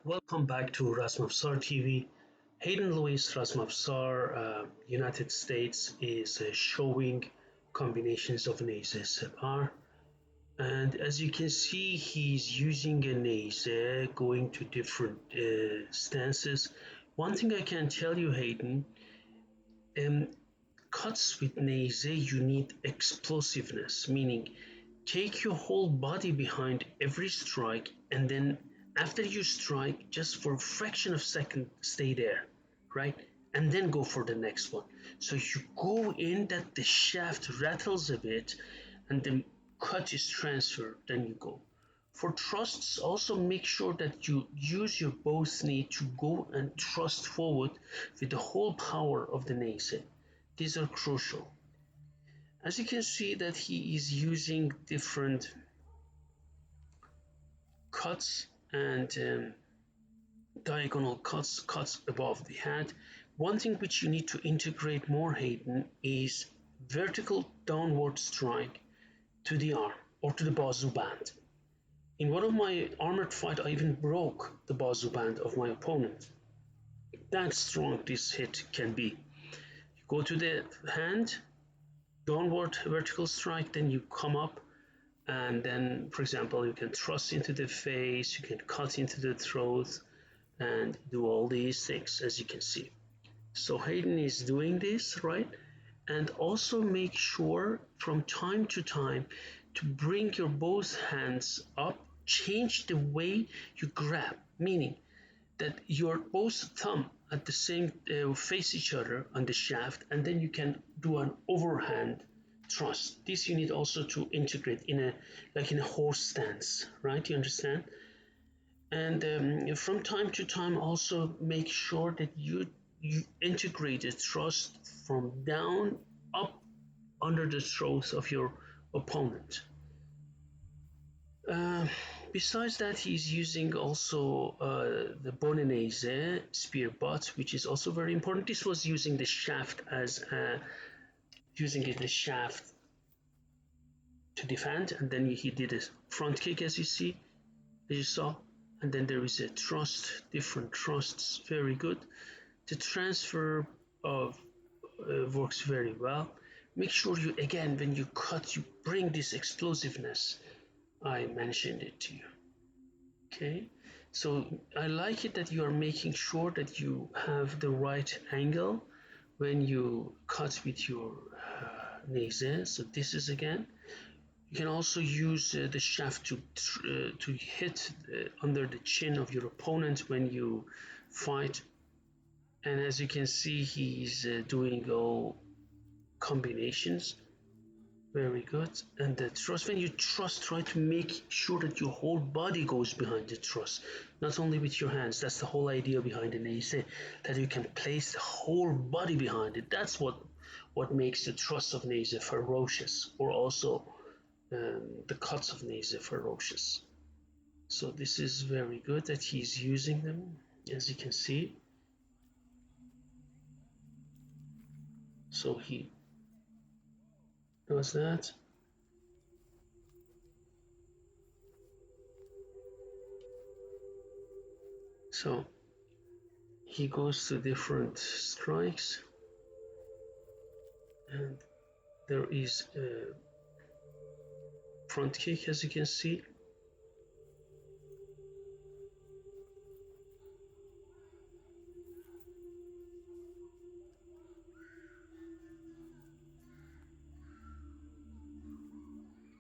Welcome back to Razmafzar TV. Hayden Lewis, Razmafzar, United States, is showing combinations of Neyze sebar. And as you can see, he's using a Neyze, going to different stances. One thing I can tell you, Hayden, um, cuts with Neyze, you need explosiveness, meaning take your whole body behind every strike, and then after you strike, just for a fraction of a second, stay there, right? And then go for the next one. So you go in that the shaft rattles a bit and the cut is transferred, then you go. For thrusts, also make sure that you use your both knee to go and thrust forward with the whole power of the Neyze. These are crucial. As you can see that he is using different cuts and diagonal cuts above the head. One thing which you need to integrate more, Hayden, is vertical downward strike to the arm or to the bazoo band. In one of my armored fight, I even broke the bazoo band of my opponent. That strong this hit can be. You go to the hand, downward vertical strike, then you come up, and then, for example, you can thrust into the face, you can cut into the throat, and do all these things, as you can see. So Hayden is doing this, right? And also make sure from time to time to bring your both hands up, change the way you grab, meaning that your both thumb at the same face each other on the shaft, and then you can do an overhand thrust. This you need also to integrate in a horse stance, right? You understand? And from time to time also make sure that you integrate the thrust from down up under the throat of your opponent. Besides that, he's using also the Neyze spear butt, which is also very important. This was using the shaft as using the shaft to defend, and then he did a front kick, as you see, as you saw, and then there is a thrust, different thrusts, very good. The transfer of works very well. Make sure you, again, when you cut, you bring this explosiveness. I mentioned it to you. Okay, so I like it that you are making sure that you have the right angle when you cut with your Neyze. So this is, again, you can also use the shaft to hit under the chin of your opponent when you fight. And as you can see, he's doing all combinations. Very good. And the thrust, when you thrust, try to make sure that your whole body goes behind the thrust, not only with your hands. That's the whole idea behind the Neyze, that you can place the whole body behind it. That's what makes the thrust of Neyze ferocious, or also the cuts of Neyze ferocious. So this is very good that he's using them, as you can see. So he does that. So he goes to different strikes, and there is a front kick, as you can see.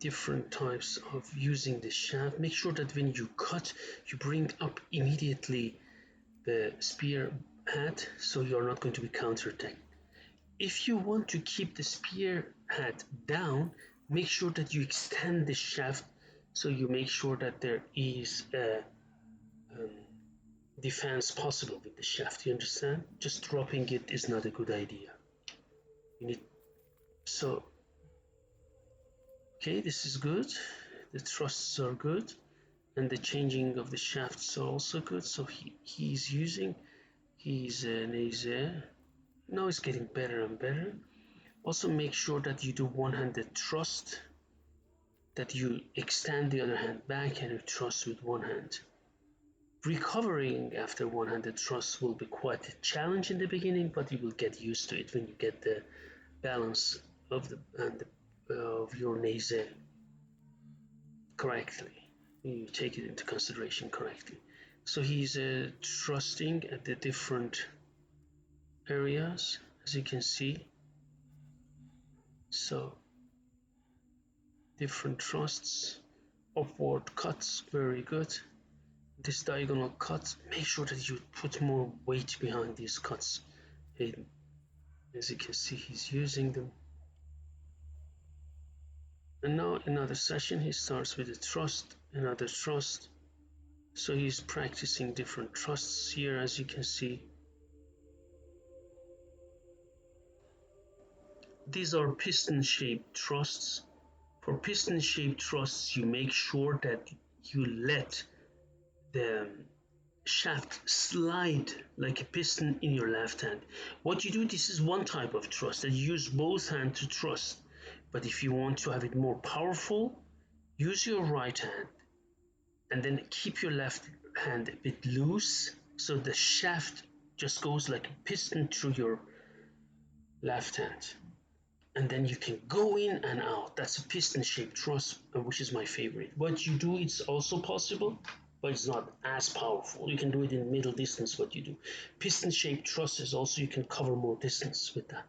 Different types of using the shaft. Make sure that when you cut, you bring up immediately the spear head, so you're not going to be counterattacked. If you want to keep the spear head down, make sure that you extend the shaft, so you make sure that there is a defense possible with the shaft. You understand? Just dropping it is not a good idea. You need so. Okay, this is good. The thrusts are good, and the changing of the shafts are also good. So he's using his Neyze. Now it's getting better and better. Also make sure that you do one-handed thrust, that you extend the other hand back and you thrust with one hand. recovering after one-handed thrust will be quite a challenge in the beginning, but you will get used to it when you get the balance of of your Neyze correctly. You take it into consideration correctly. So he's thrusting at the different areas, as you can see. So different thrusts, upward cuts, very good. This diagonal cut, make sure that you put more weight behind these cuts. Hayden, as you can see, he's using them. And now another session, he starts with a thrust, another thrust. So he's practicing different thrusts here, as you can see. These are piston-shaped thrusts. For piston-shaped thrusts, you make sure that you let the shaft slide like a piston in your left hand. What you do, this is one type of thrust that you use both hands to thrust. But if you want to have it more powerful, use your right hand and then keep your left hand a bit loose so the shaft just goes like a piston through your left hand. And then you can go in and out. That's a piston-shaped thrust, which is my favorite. What you do, it's also possible, but it's not as powerful. You can do it in middle distance, what you do. Piston-shaped thrust is also, you can cover more distance with that.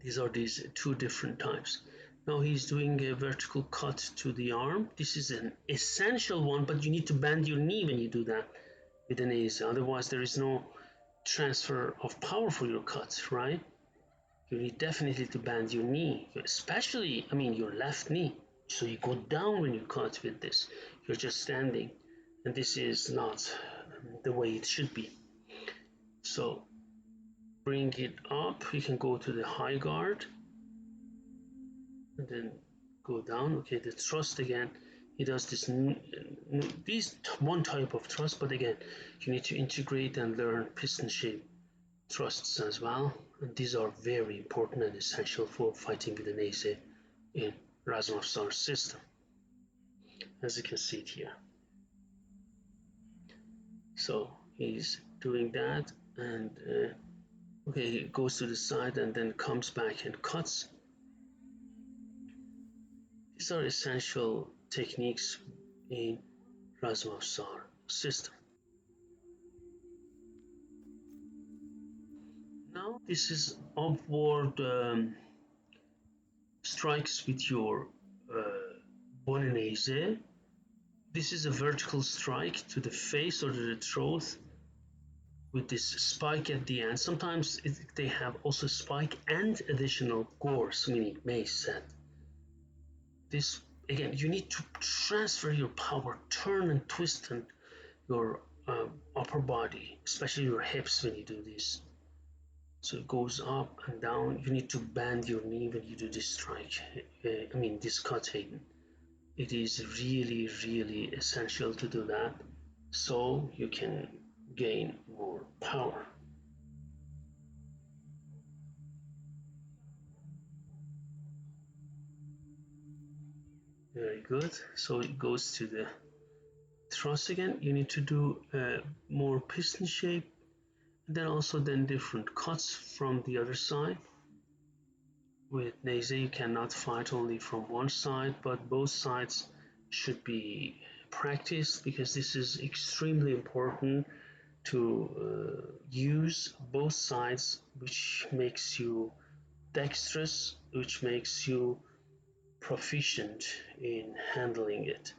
These are these two different types. Now he's doing a vertical cut to the arm. This is an essential one, but you need to bend your knee when you do that with an Neyze. Otherwise, there is no transfer of power for your cuts, right? You need definitely to bend your knee, especially, your left knee. So you go down when you cut with this. You're just standing, and this is not the way it should be. So bring it up. You can go to the high guard, and then go down. Okay, the thrust again. He does this. These one type of thrust, but again, you need to integrate and learn piston shape thrusts as well, and these are very important and essential for fighting with the Neyze in Razmafzar system, as you can see it here. So he's doing that, and okay, he goes to the side and then comes back and cuts. These are essential techniques in Razmafzar system. Now this is upward strikes with your Neyze. This is a vertical strike to the face or to the throat with this spike at the end. Sometimes they have also spike and additional gores, meaning mace set. This, again, you need to transfer your power, turn and twist and your upper body, especially your hips when you do this. So it goes up and down. You need to bend your knee when you do this strike. This cut, Hayden. It is really, really essential to do that so you can gain more power. Very good. So it goes to the thrust again. You need to do more piston shape, and then different cuts from the other side. With Neyze, you cannot fight only from one side, but both sides should be practiced because this is extremely important to use both sides, which makes you dexterous, which makes you proficient in handling it.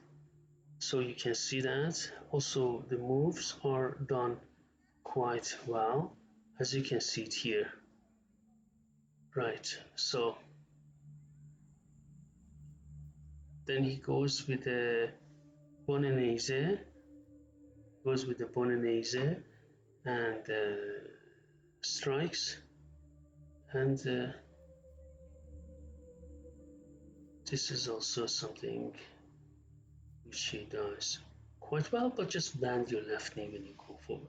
So you can see that. Also, the moves are done quite well, as you can see it here. Right, so then he goes with the Neyze, and strikes, and this is also something which he does quite well, but just bend your left knee when you go forward.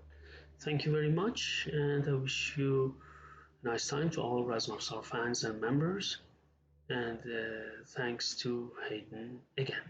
Thank you very much, and I wish you a nice time to all Razmafzar fans and members, and thanks to Hayden again.